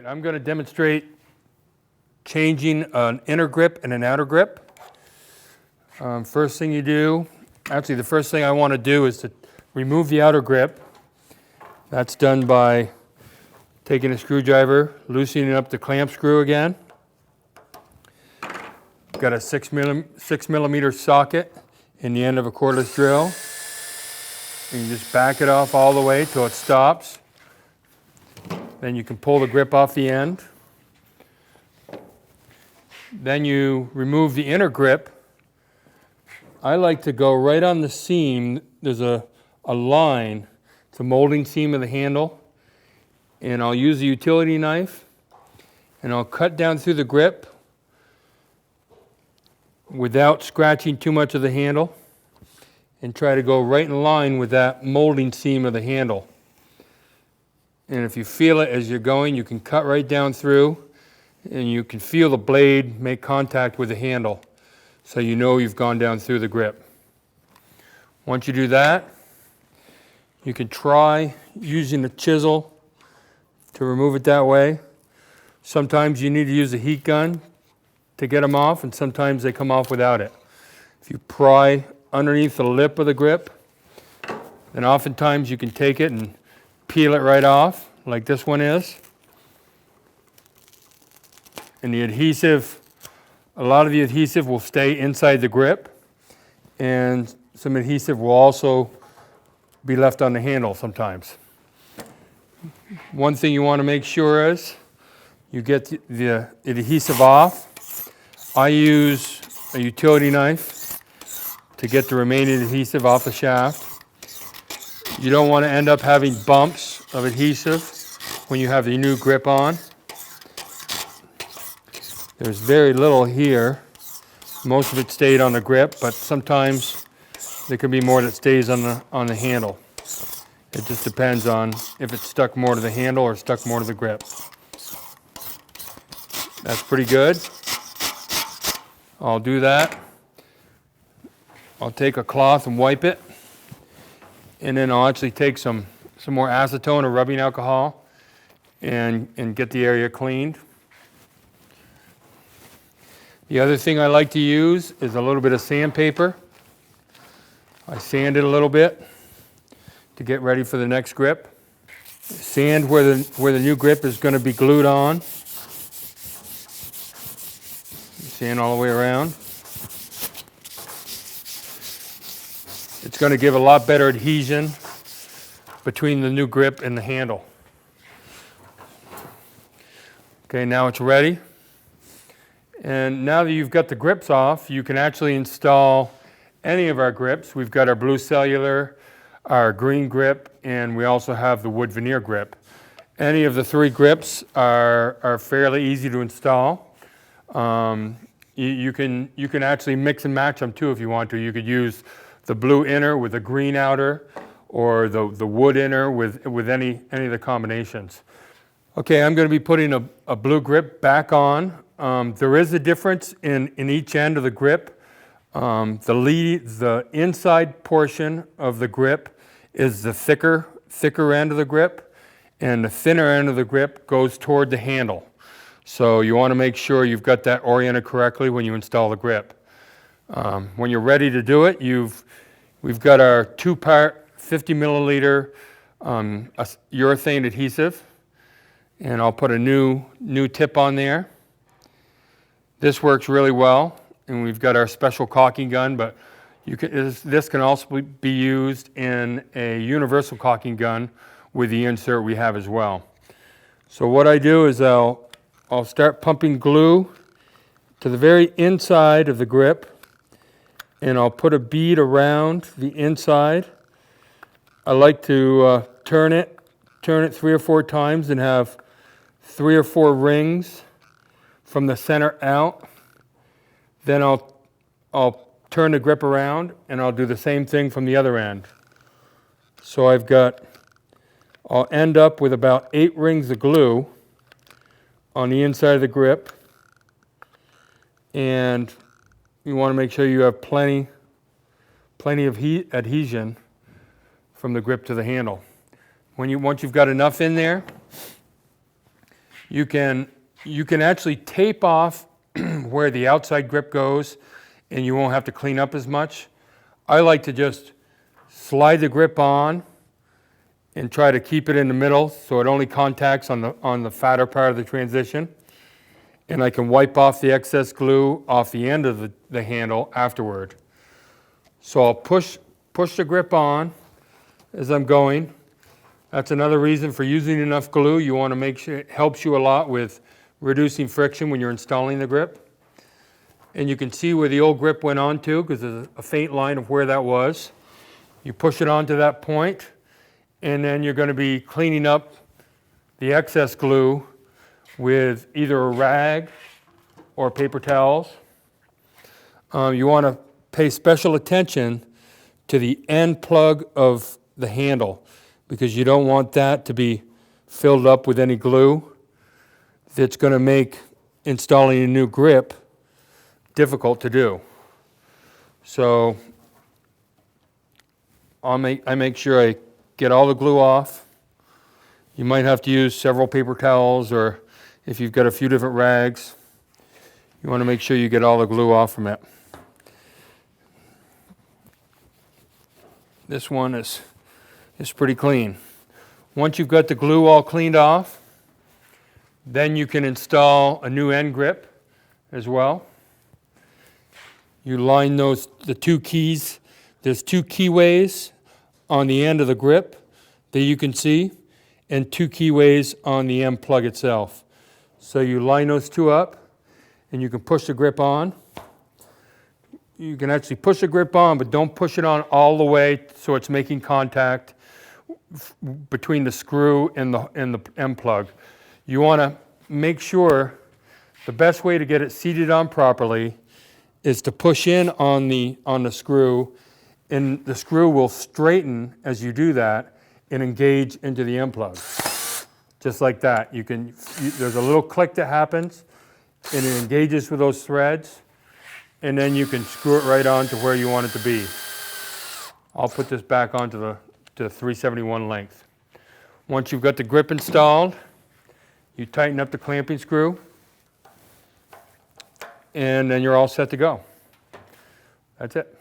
right, I'm going to demonstrate changing an inner grip and an outer grip. First thing you do, actually the first thing I want to do is to remove the outer grip. That's done by taking a screwdriver, loosening up the clamp screw again. Got a 6 millimeter socket in the end of a cordless drill. You just back it off all the way till it stops. Then you can pull the grip off the end. Then you remove the inner grip. I like to go right on the seam. There's a line, it's a molding seam of the handle. And I'll use a utility knife and I'll cut down through the grip without scratching too much of the handle and try to go right in line with that molding seam of the handle. And if you feel it as you're going, you can cut right down through and you can feel the blade make contact with the handle, so you know you've gone down through the grip. Once you do that, you can try using a chisel to remove it that way. Sometimes you need to use a heat gun to get them off, and sometimes they come off without it. If you pry underneath the lip of the grip, then oftentimes you can take it and peel it right off, like this one is. And the adhesive, a lot of the adhesive will stay inside the grip, and some adhesive will also be left on the handle sometimes. One thing you want to make sure is you get the adhesive off. I use a utility knife to get the remaining adhesive off the shaft. You don't want to end up having bumps of adhesive when you have the new grip on. There's very little here. Most of it stayed on the grip, but sometimes there can be more that stays on the handle. It just depends on if it's stuck more to the handle or stuck more to the grip. That's pretty good. I'll do that. I'll take a cloth and wipe it. And then I'll actually take some more acetone or rubbing alcohol and get the area cleaned. The other thing I like to use is a little bit of sandpaper. I sand it a little bit to get ready for the next grip. Sand where the new grip is going to be glued on. Sand all the way around. It's going to give a lot better adhesion between the new grip and the handle. Okay, now it's ready. And now that you've got the grips off, you can actually install any of our grips. We've got our blue cellular, our green grip, and we also have the wood veneer grip. Any of the three grips are fairly easy to install. You can actually mix and match them too if you want to. You could use the blue inner with the green outer, or the wood inner with any of the combinations. Okay, I'm going to be putting a blue grip back on. There is a difference in each end of the grip. The inside portion of the grip is the thicker end of the grip, and the thinner end of the grip goes toward the handle. So you want to make sure you've got that oriented correctly when you install the grip. When you're ready to do it, we've got our 2-part 50 milliliter urethane adhesive, and I'll put a new tip on there. This works really well, and we've got our special caulking gun, but this can also be used in a universal caulking gun with the insert we have as well. So what I do is I'll start pumping glue to the very inside of the grip, and I'll put a bead around the inside. I like to turn it 3 or 4 times and have 3 or 4 rings from the center out. Then I'll turn the grip around and I'll do the same thing from the other end. So I'll end up with about 8 rings of glue on the inside of the grip, and you want to make sure you have plenty of adhesion from the grip to the handle. Once you've got enough in there, You can actually tape off where the outside grip goes, and you won't have to clean up as much. I like to just slide the grip on and try to keep it in the middle so it only contacts on the fatter part of the transition. And I can wipe off the excess glue off the end of the handle afterward. So I'll push the grip on as I'm going. That's another reason for using enough glue. You want to make sure it helps you a lot with reducing friction when you're installing the grip. And you can see where the old grip went on to, because there's a faint line of where that was. You push it onto that point, and then you're going to be cleaning up the excess glue with either a rag or paper towels. You want to pay special attention to the end plug of the handle, because you don't want that to be filled up with any glue that's going to make installing a new grip difficult to do. So I make sure I get all the glue off. You might have to use several paper towels, or if you've got a few different rags, you want to make sure you get all the glue off from it. This one is pretty clean. Once you've got the glue all cleaned off, then you can install a new end grip as well. You line the two keys. There's two keyways on the end of the grip that you can see, and two keyways on the end plug itself. So you line those two up, and you can push the grip on. You can actually push the grip on, but don't push it on all the way so it's making contact between the screw and the end plug. You want to make sure the best way to get it seated on properly is to push in on the screw, and the screw will straighten as you do that and engage into the end plug. Just like that. There's a little click that happens, and it engages with those threads, and then you can screw it right on to where you want it to be. I'll put this back onto the 371 length. Once you've got the grip installed, you tighten up the clamping screw, and then you're all set to go. That's it.